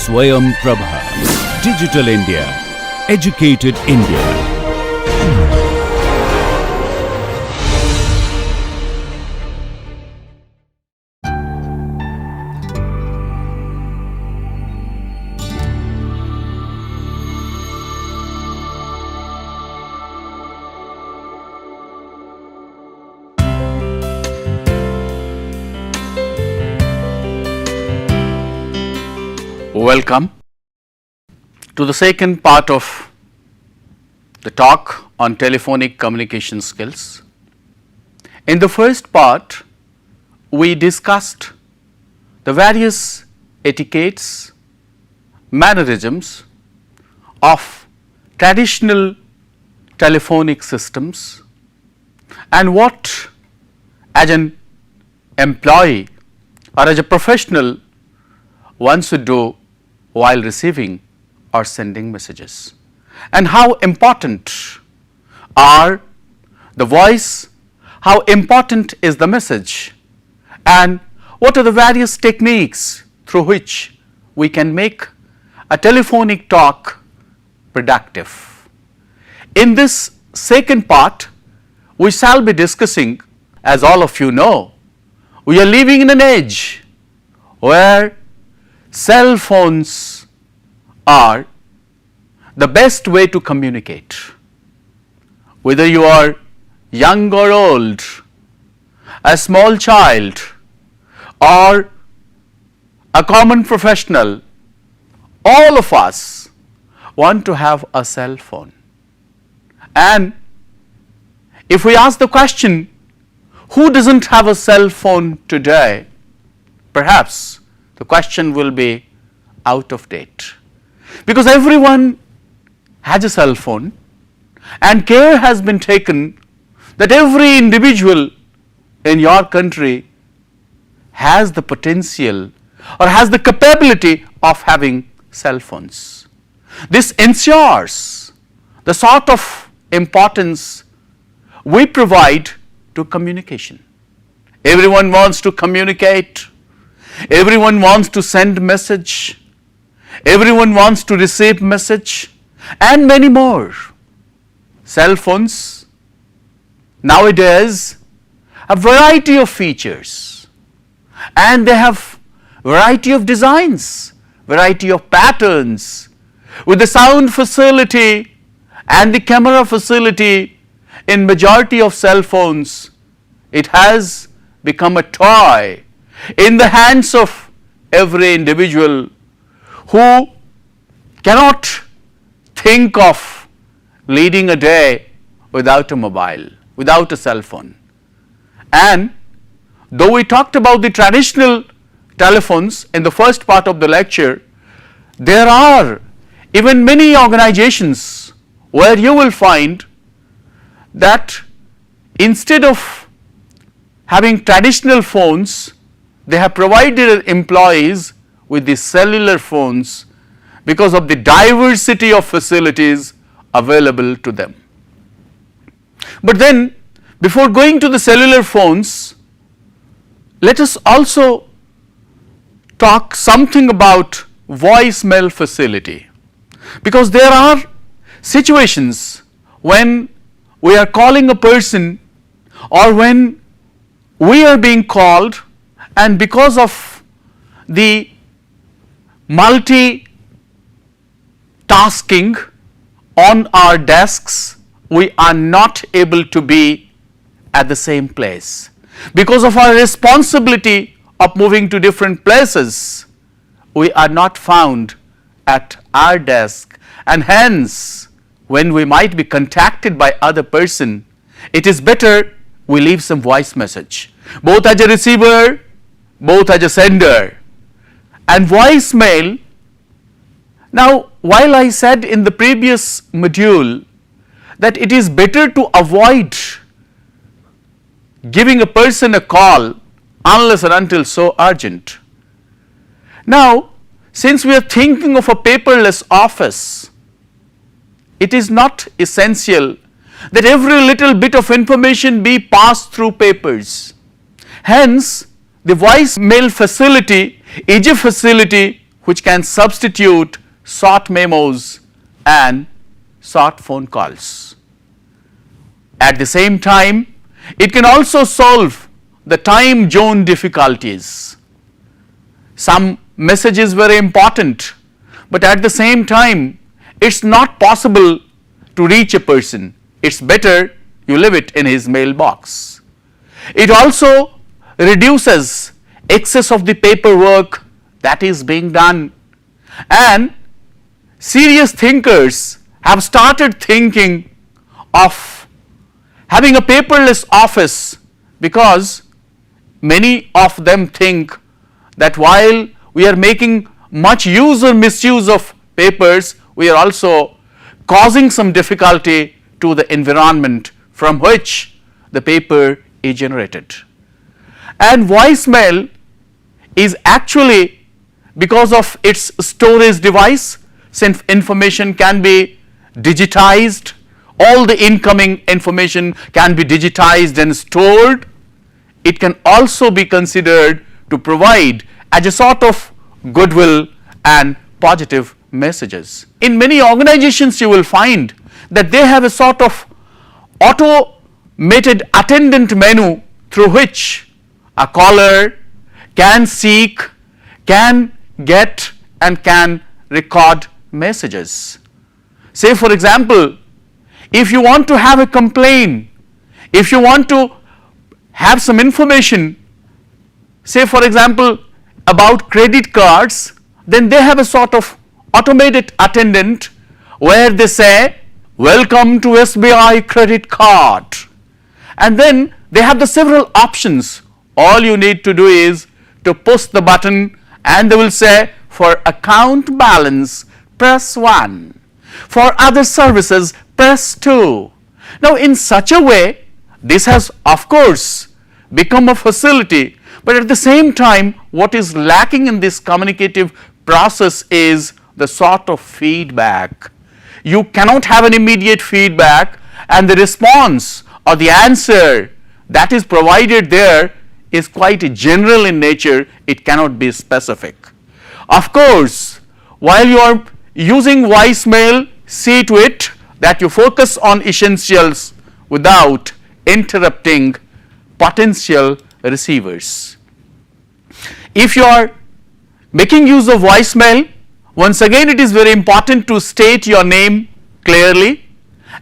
Swayam Prabha. Digital India. Educated India. Welcome to the second part of the talk on telephonic communication skills. In the first part, we discussed the various etiquettes, mannerisms of traditional telephonic systems and what as an employee or as a professional one should do while receiving or sending messages, and how important are the voice, how important is the message, and what are the various techniques through which we can make a telephonic talk productive. In this second part, we shall be discussing, as all of you know, we are living in an age where cell phones are the best way to communicate. Whether you are young or old, a small child or a common professional, all of us want to have a cell phone. And if we ask the question, who doesn't have a cell phone today? Perhaps the question will be out of date, because everyone has a cell phone and care has been taken that every individual in your country has the potential or has the capability of having cell phones. This ensures the sort of importance we provide to communication. Everyone wants to communicate. Everyone wants to send message, everyone wants to receive message, and many more. Cell phones nowadays have variety of features, and they have variety of designs, variety of patterns. With the sound facility and the camera facility in majority of cell phones, it has become a toy in the hands of every individual who cannot think of leading a day without a mobile, without a cell phone. And though we talked about the traditional telephones in the first part of the lecture, there are even many organizations where you will find that instead of having traditional phones, they have provided employees with the cellular phones because of the diversity of facilities available to them. But then, before going to the cellular phones, let us also talk something about voicemail facility, because there are situations when we are calling a person or when we are being called, and because of the multitasking on our desks, we are not able to be at the same place. Because of our responsibility of moving to different places, we are not found at our desk, and hence when we might be contacted by other person, it is better we leave some voice message, both as a receiver, both as a sender. And voicemail, now while I said in the previous module that it is better to avoid giving a person a call unless and until so urgent. Now, since we are thinking of a paperless office, it is not essential that every little bit of information be passed through papers. Hence, the voicemail facility is a facility which can substitute short memos and short phone calls. At the same time, it can also solve the time zone difficulties. Some message is very important, but at the same time, it's not possible to reach a person. It's better you leave it in his mailbox. It also reduces excess of the paperwork that is being done, and serious thinkers have started thinking of having a paperless office, because many of them think that while we are making much use or misuse of papers, we are also causing some difficulty to the environment from which the paper is generated. And voicemail is actually, because of its storage device, since information can be digitized, all the incoming information can be digitized and stored, it can also be considered to provide as a sort of goodwill and positive messages. In many organizations, you will find that they have a sort of automated attendant menu through which a caller can seek, can get and can record messages. Say for example, if you want to have a complaint, if you want to have some information, say for example about credit cards, then they have a sort of automated attendant where they say, welcome to SBI credit card, and then they have the several options. All you need to do is to push the button and they will say, for account balance press 1, for other services press 2. Now in such a way, this has of course become a facility, but at the same time what is lacking in this communicative process is the sort of feedback. You cannot have an immediate feedback, and the response or the answer that is provided there is quite general in nature, it cannot be specific. Of course, while you are using voicemail, see to it that you focus on essentials without interrupting potential receivers. If you are making use of voicemail, once again it is very important to state your name clearly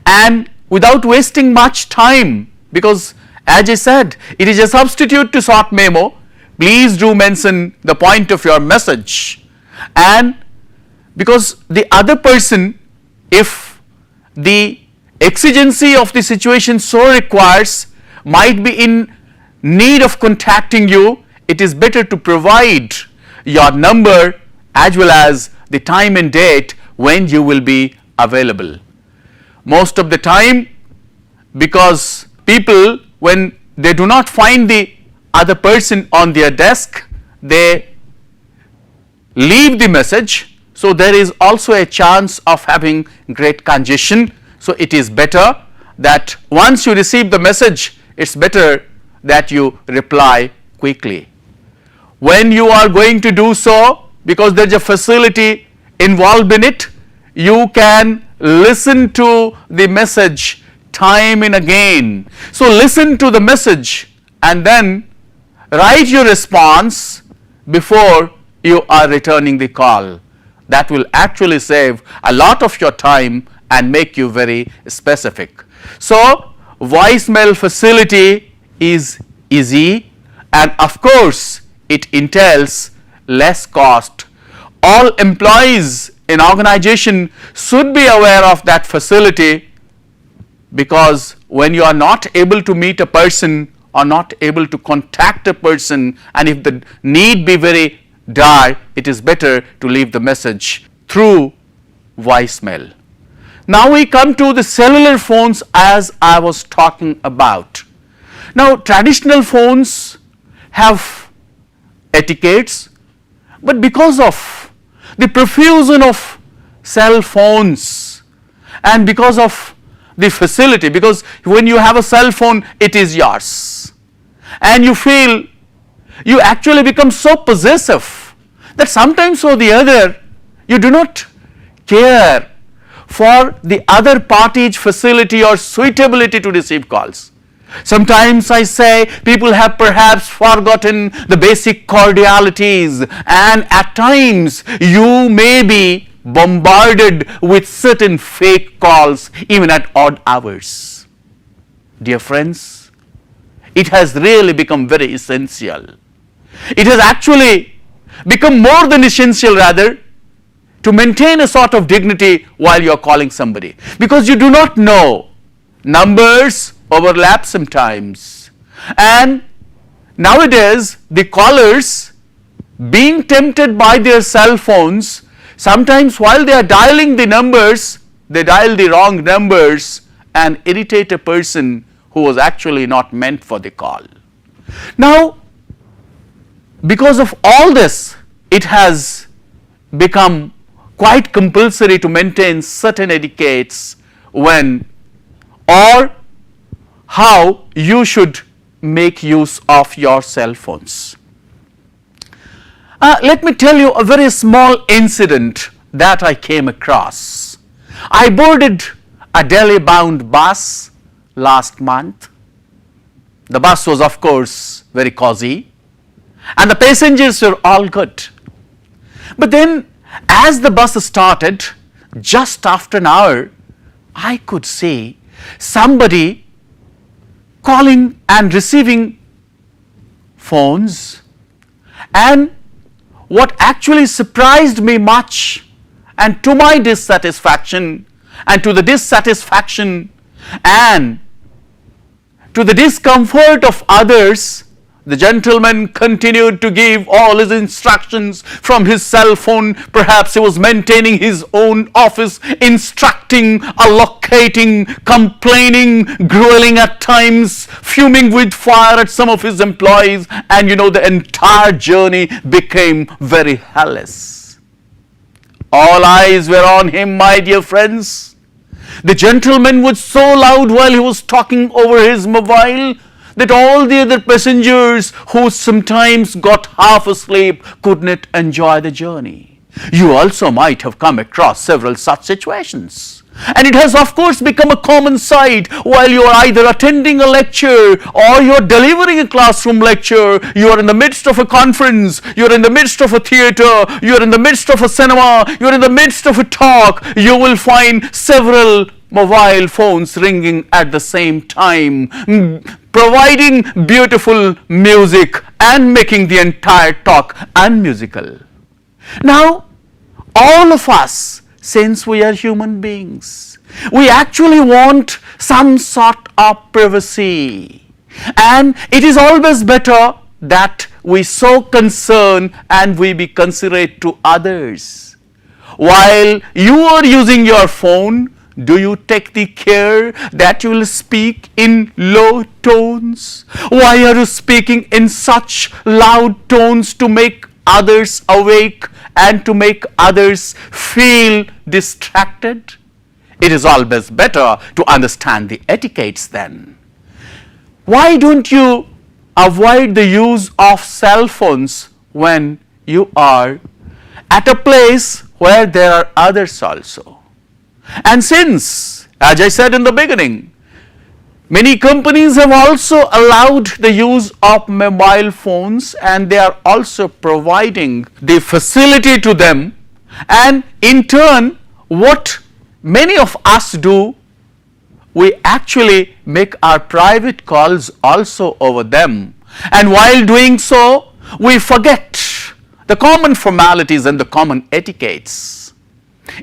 and without wasting much time, because as I said, it is a substitute to short memo. Please do mention the point of your message, and because the other person, if the exigency of the situation so requires, might be in need of contacting you, it is better to provide your number as well as the time and date when you will be available. Most of the time, because people, when they do not find the other person on their desk, they leave the message, so there is also a chance of having great congestion. So it is better that once you receive the message, it's better that you reply quickly. When you are going to do so, because there is a facility involved in it, you can listen to the message time and again. So listen to the message and then write your response before you are returning the call. That will actually save a lot of your time and make you very specific. So voicemail facility is easy, and of course it entails less cost. All employees in organization should be aware of that facility, because when you are not able to meet a person or not able to contact a person, and if the need be very dire, it is better to leave the message through voicemail. Now we come to the cellular phones, as I was talking about. Now traditional phones have etiquettes, but because of the profusion of cell phones and because of the facility, because when you have a cell phone, it is yours, and you feel, you actually become so possessive that sometimes or the other you do not care for the other party's facility or suitability to receive calls. Sometimes I say people have perhaps forgotten the basic cordialities, and at times you may be bombarded with certain fake calls even at odd hours. Dear friends, it has really become very essential. It has actually become more than essential rather to maintain a sort of dignity while you are calling somebody, because you do not know, numbers overlap sometimes, and nowadays the callers, being tempted by their cell phones, sometimes while they are dialing the numbers, they dial the wrong numbers and irritate a person who was actually not meant for the call. Now, because of all this, it has become quite compulsory to maintain certain etiquettes when or how you should make use of your cell phones. Let me tell you a very small incident that I came across. I boarded a Delhi-bound bus last month. The bus was, of course, very cozy, and the passengers were all good. But then, as the bus started, just after an hour, I could see somebody calling and receiving phones, and what actually surprised me much, and to my dissatisfaction, and to the dissatisfaction and to the discomfort of others, the gentleman continued to give all his instructions from his cell phone. Perhaps he was maintaining his own office, instructing, allocating, complaining, grueling at times, fuming with fire at some of his employees, and the entire journey became very hellish. All eyes were on him, my dear friends. The gentleman was so loud while he was talking over his mobile that all the other passengers who sometimes got half asleep could not enjoy the journey. You also might have come across several such situations. And it has, of course, become a common sight while you are either attending a lecture or you are delivering a classroom lecture, you are in the midst of a conference, you are in the midst of a theater, you are in the midst of a cinema, you are in the midst of a talk, you will find several mobile phones ringing at the same time, providing beautiful music and making the entire talk unmusical. Now, all of us, since we are human beings, we actually want some sort of privacy, and it is always better that we show concern and we be considerate to others. While you are using your phone, do you take the care that you will speak in low tones? Why are you speaking in such loud tones? To make others awake and to make others feel distracted? It is always better to understand the etiquettes then. Why don't you avoid the use of cell phones when you are at a place where there are others also? And since, as I said in the beginning, many companies have also allowed the use of mobile phones, and they are also providing the facility to them, and in turn what many of us do, we actually make our private calls also over them, and while doing so we forget the common formalities and the common etiquettes.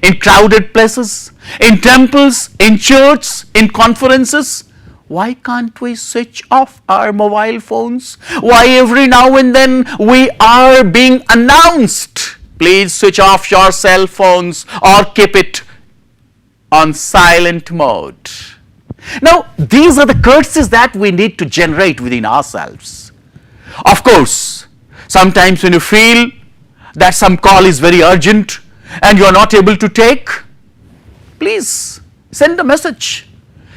In crowded places, in temples, in churches, in conferences, why can't we switch off our mobile phones? Why every now and then we are being announced, please switch off your cell phones or keep it on silent mode. Now, these are the courtesies that we need to generate within ourselves. Of course, sometimes when you feel that some call is very urgent and you are not able to take, please send a message.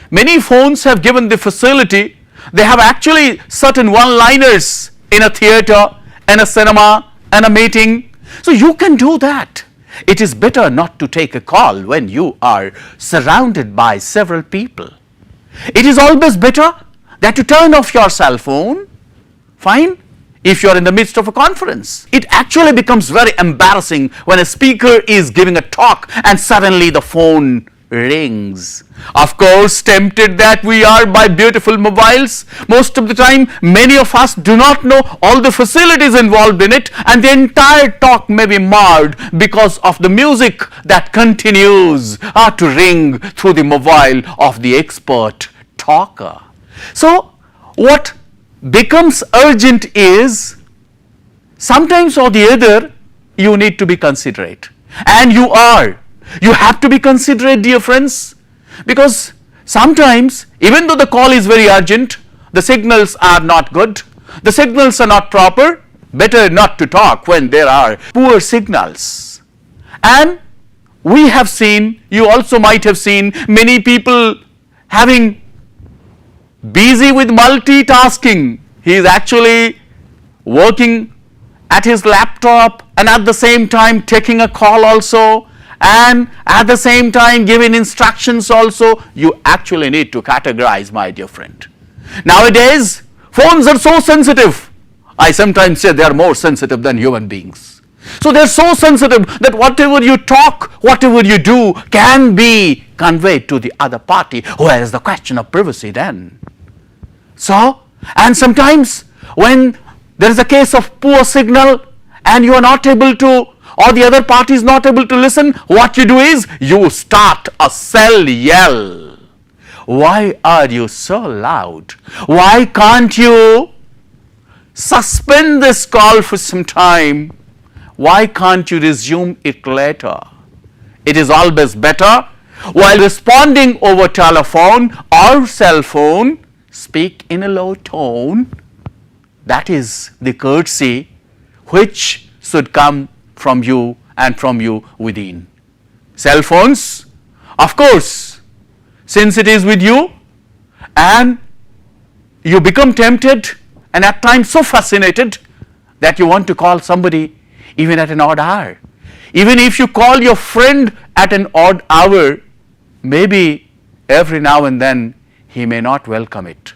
Many phones have given the facility. They have actually certain one-liners in a theater, in a cinema, in a meeting. So you can do that. It is better not to take a call when you are surrounded by several people. It is always better that you turn off your cell phone, fine, if you are in the midst of a conference. It actually becomes very embarrassing when a speaker is giving a talk and suddenly the phone rings. Of course, tempted that we are by beautiful mobiles, most of the time many of us do not know all the facilities involved in it, and the entire talk may be marred because of the music that continues to ring through the mobile of the expert talker. So what becomes urgent is, sometimes or the other you need to be considerate, and you are. You have to be considerate, dear friends, because sometimes even though the call is very urgent, the signals are not good, the signals are not proper. Better not to talk when there are poor signals. And we have seen, you also might have seen, many people having busy with multitasking. He is actually working at his laptop and at the same time taking a call also, and at the same time giving instructions also. You actually need to categorize, my dear friend. Nowadays phones are so sensitive. I sometimes say they are more sensitive than human beings. So they are so sensitive that whatever you talk, whatever you do can be conveyed to the other party. Where is the question of privacy then? So, and sometimes when there is a case of poor signal and you are not able to, or the other party is not able to listen, what you do is you start a cell yell. Why are you so loud? Why can't you suspend this call for some time? Why can't you resume it later? It is always better, while responding over telephone or cell phone, speak in a low tone. That is the courtesy which should come from you and from you within. Cell phones, of course, since it is with you and you become tempted and at times so fascinated that you want to call somebody even at an odd hour. Even if you call your friend at an odd hour, maybe every now and then he may not welcome it.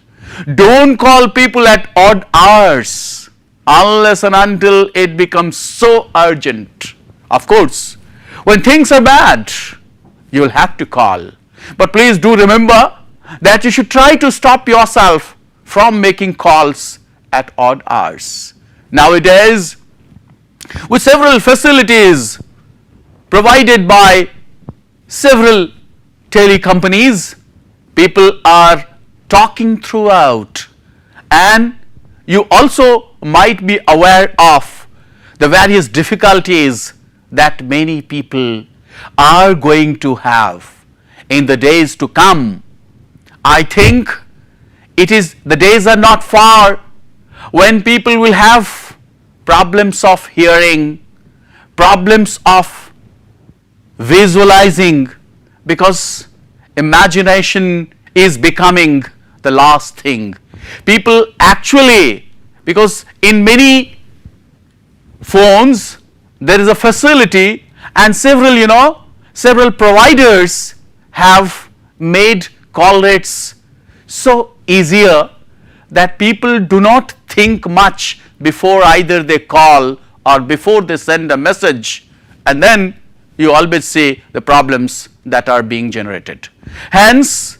Don't call people at odd hours unless and until it becomes so urgent. Of course, when things are bad, you will have to call. But please do remember that you should try to stop yourself from making calls at odd hours. Nowadays, with several facilities provided by several telecompanies, people are talking throughout, and you also might be aware of the various difficulties that many people are going to have in the days to come. I think the days are not far when people will have problems of hearing, problems of visualizing, because imagination is becoming the last thing. People actually, because in many phones there is a facility, and several providers have made call rates so easier that people do not think much before either they call or before they send a message, and then you always see the problems that are being generated. Hence,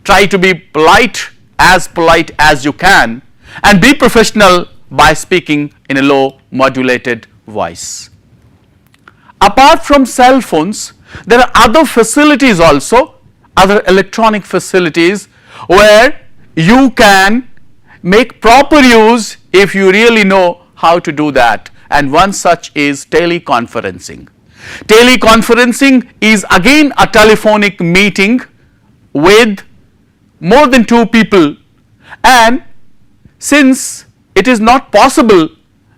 try to be polite as you can, and be professional by speaking in a low modulated voice. Apart from cell phones, there are other facilities also, other electronic facilities where you can make proper use if you really know how to do that, and one such is teleconferencing. Teleconferencing is again a telephonic meeting with more than two people, and since it is not possible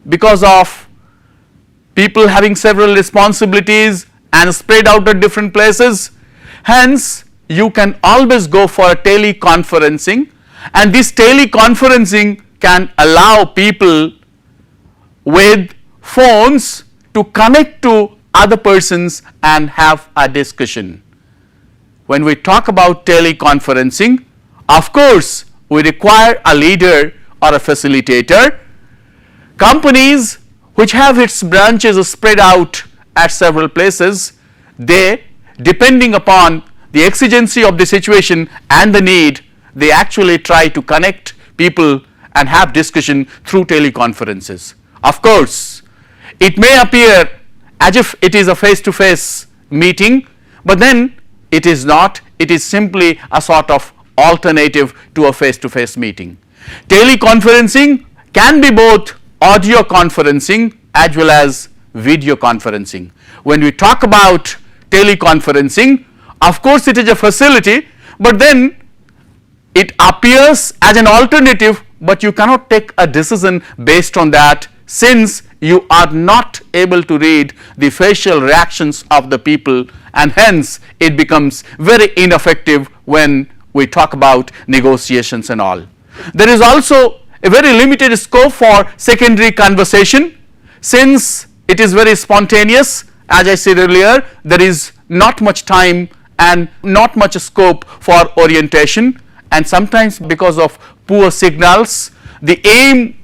because of people having several responsibilities and spread out at different places, hence you can always go for teleconferencing, and this teleconferencing can allow people with phones to connect to other persons and have a discussion. When we talk about teleconferencing, of course, we require a leader or a facilitator. Companies which have its branches spread out at several places, they, depending upon the exigency of the situation and the need, they actually try to connect people and have discussion through teleconferences. Of course, it may appear as if it is a face-to-face meeting, but then it is not. It is simply a sort of alternative to a face-to-face meeting. Teleconferencing can be both audio conferencing as well as video conferencing. When we talk about teleconferencing, of course it is a facility, but then it appears as an alternative, but you cannot take a decision based on that, since you are not able to read the facial reactions of the people, and hence it becomes very ineffective when we talk about negotiations and all. There is also a very limited scope for secondary conversation, since it is very spontaneous. As I said earlier, there is not much time and not much scope for orientation, and sometimes because of poor signals, the aim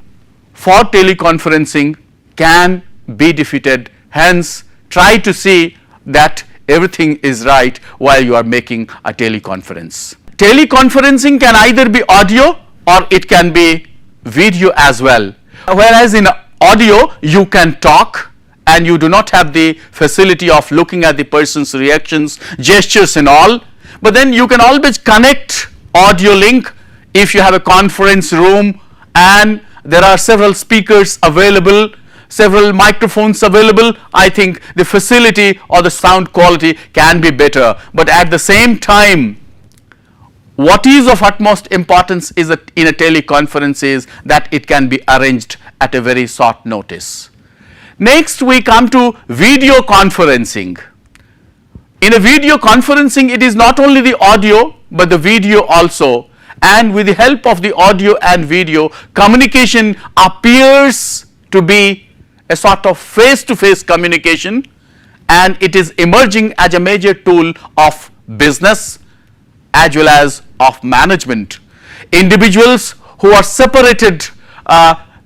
for teleconferencing can be defeated. Hence, try to see that everything is right while you are making a teleconference. Teleconferencing can either be audio or it can be video as well. Whereas in audio you can talk and you do not have the facility of looking at the person's reactions, gestures and all, but then you can always connect audio link if you have a conference room and there are several speakers available, several microphones available. I think the facility or the sound quality can be better, but at the same time, what is of utmost importance is that in a teleconference is that it can be arranged at a very short notice. Next we come to video conferencing. In a video conferencing, it is not only the audio but the video also, and with the help of the audio and video, communication appears to be a sort of face-to-face communication, and it is emerging as a major tool of business as well as of management. Individuals who are separated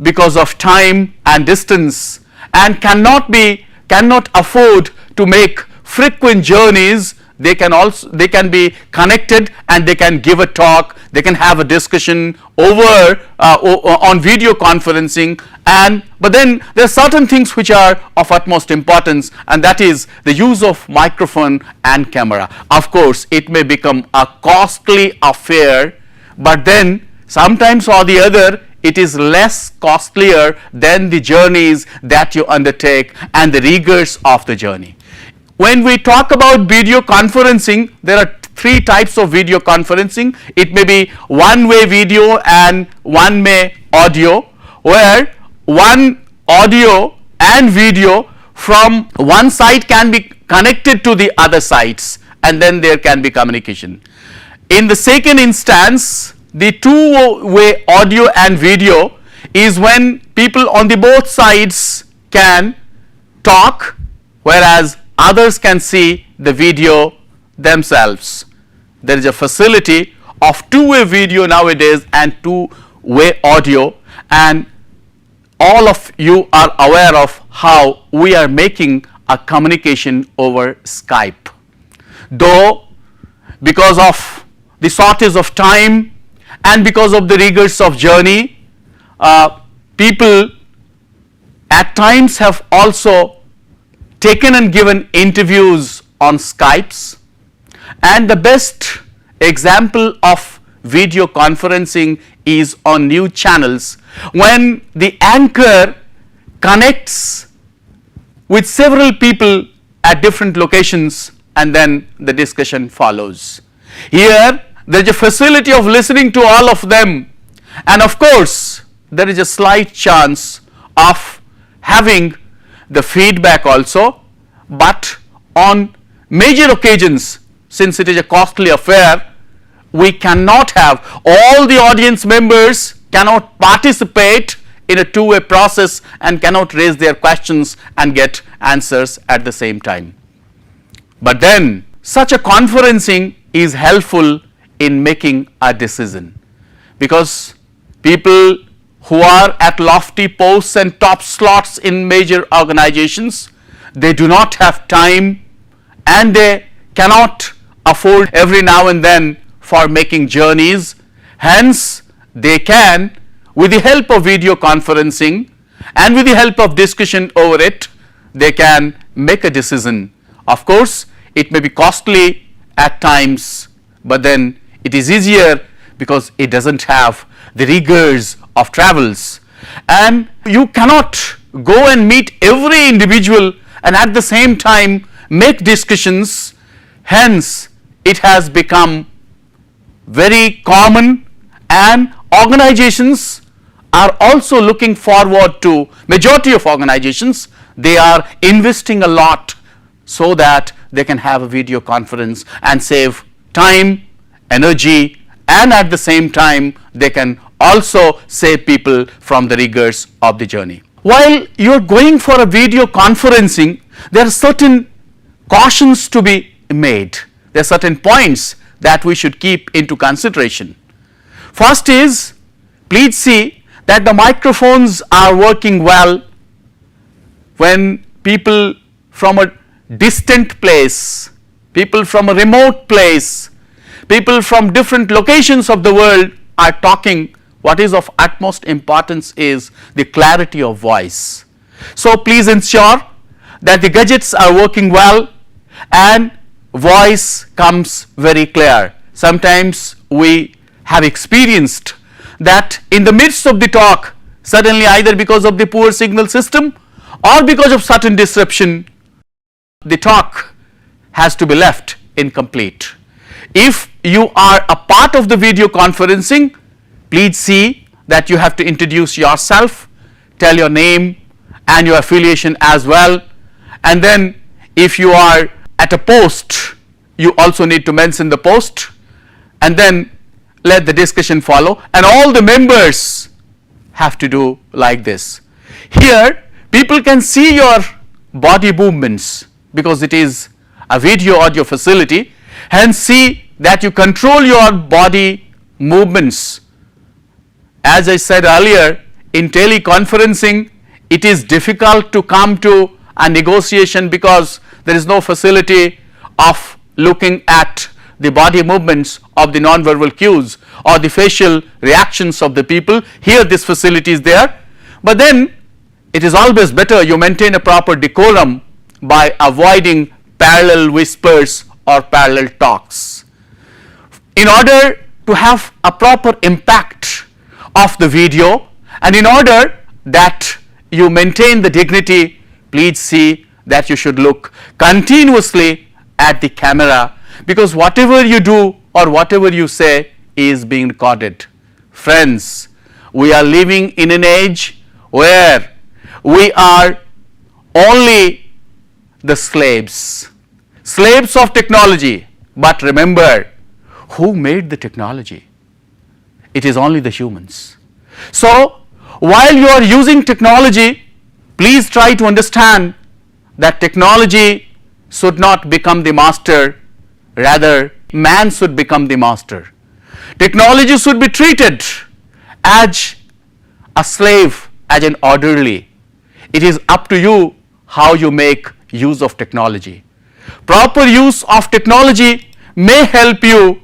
because of time and distance and cannot afford to make frequent journeys, they can be connected and they can give a talk, they can have a discussion over on video conferencing. But then there are certain things which are of utmost importance, and that is the use of microphone and camera. Of course, it may become a costly affair, but then sometimes or the other it is less costlier than the journeys that you undertake and the rigors of the journey. When we talk about video conferencing, there are three types of video conferencing. It may be one-way video and one-way audio, where one audio and video from one side can be connected to the other sides, and then there can be communication. In the second instance, the two-way audio and video is when people on the both sides can talk, whereas others can see the video themselves. There is a facility of two-way video nowadays and two-way audio, and all of you are aware of how we are making a communication over Skype. Though because of the shortage of time and because of the rigors of journey, people at times have also taken and given interviews on Skypes, and the best example of video conferencing is on news channels, when the anchor connects with several people at different locations and then the discussion follows. Here there is a facility of listening to all of them, and of course there is a slight chance of having the feedback also, but on major occasions, since it is a costly affair, we cannot have all the audience members cannot participate in a two-way process and cannot raise their questions and get answers at the same time. But then such a conferencing is helpful in making a decision, because people who are at lofty posts and top slots in major organizations, they do not have time and they cannot afford every now and then for making journeys. Hence, they can, with the help of video conferencing and with the help of discussion over it, they can make a decision. Of course, it may be costly at times, but then it is easier because it doesn't have the rigors of travels, and you cannot go and meet every individual and at the same time make discussions. Hence, it has become very common, and organizations are also looking forward to, majority of organizations, they are investing a lot so that they can have a video conference and save time, energy, and at the same time they can also save people from the rigors of the journey. While you are going for a video conferencing, there are certain cautions to be made. There are certain points that we should keep into consideration. First is, please see that the microphones are working well when people from a distant place, people from a remote place, people from different locations of the world are talking. What is of utmost importance is the clarity of voice. So please ensure that the gadgets are working well and voice comes very clear. Sometimes we have experienced that in the midst of the talk, suddenly either because of the poor signal system or because of certain disruption, the talk has to be left incomplete. If you are a part of the video conferencing, please see that you have to introduce yourself, tell your name and your affiliation as well, and then if you are at a post, you also need to mention the post, and then let the discussion follow, and all the members have to do like this. Here people can see your body movements because it is a video audio facility, hence see that you control your body movements. As I said earlier, in teleconferencing it is difficult to come to a negotiation because there is no facility of looking at the body movements of the non-verbal cues or the facial reactions of the people. Here this facility is there, but then it is always better you maintain a proper decorum by avoiding parallel whispers or parallel talks. In order to have a proper impact of the video and in order that you maintain the dignity, please see that you should look continuously at the camera, because whatever you do or whatever you say is being recorded. Friends, we are living in an age where we are only the slaves of technology, but remember, who made the technology? It is only the humans. So while you are using technology, please try to understand that technology should not become the master, rather man should become the master. Technology should be treated as a slave, as an orderly. It is up to you how you make use of technology. Proper use of technology may help you,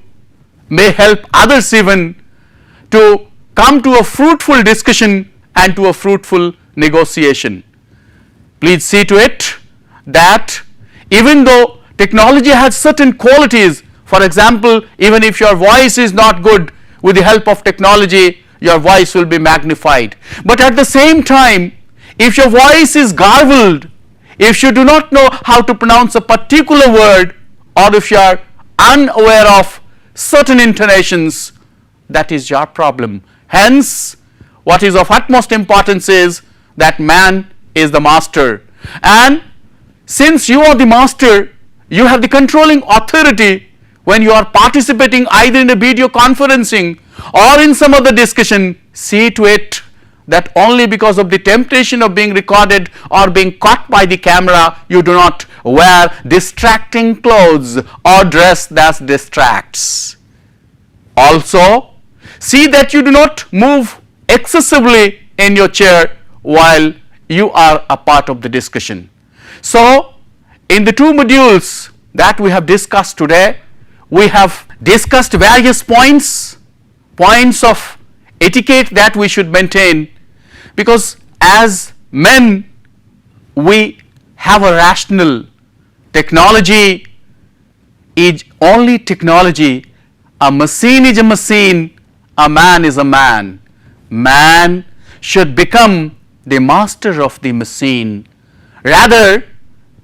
may help others even to come to a fruitful discussion and to a fruitful negotiation. Please see to it that even though technology has certain qualities, for example, even if your voice is not good, with the help of technology your voice will be magnified. But at the same time, if your voice is garbled, if you do not know how to pronounce a particular word, or if you are unaware of certain intonations, that is your problem. Hence, what is of utmost importance is that man is the master, and since you are the master, you have the controlling authority. When you are participating either in a video conferencing or in some other discussion, see to it that only because of the temptation of being recorded or being caught by the camera, you do not wear distracting clothes or dress that distracts. Also, see that you do not move excessively in your chair while you are a part of the discussion. So, in the two modules that we have discussed today, we have discussed various points of etiquette that we should maintain, because as men we have a rational technology is only technology, a machine is a machine, a man is a man. Man should become the master of the machine. Rather,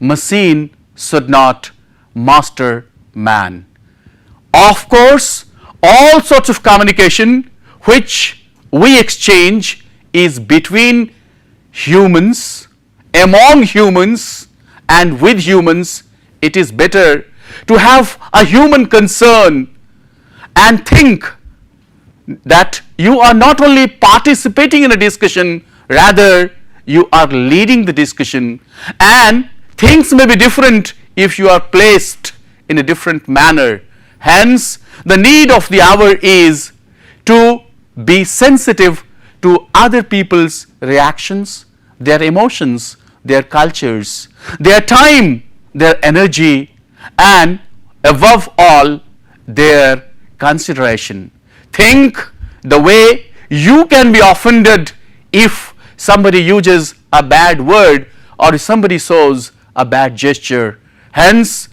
machine should not master man. Of course, all sorts of communication which we exchange is between humans, among humans, and with humans. It is better to have a human concern and think that you are not only participating in a discussion, rather you are leading the discussion, and things may be different if you are placed in a different manner. Hence, the need of the hour is to be sensitive to other people's reactions, their emotions, their cultures, their time, their energy, and above all, their consideration. Think the way you can be offended if somebody uses a bad word or if somebody shows a bad gesture. Hence,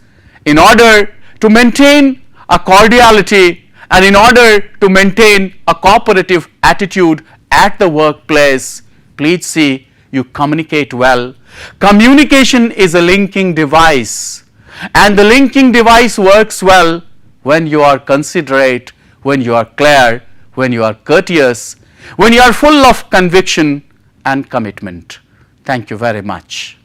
in order to maintain a cordiality and in order to maintain a cooperative attitude at the workplace, please see you communicate well. Communication is a linking device, and the linking device works well when you are considerate, when you are clear, when you are courteous, when you are full of conviction and commitment. Thank you very much.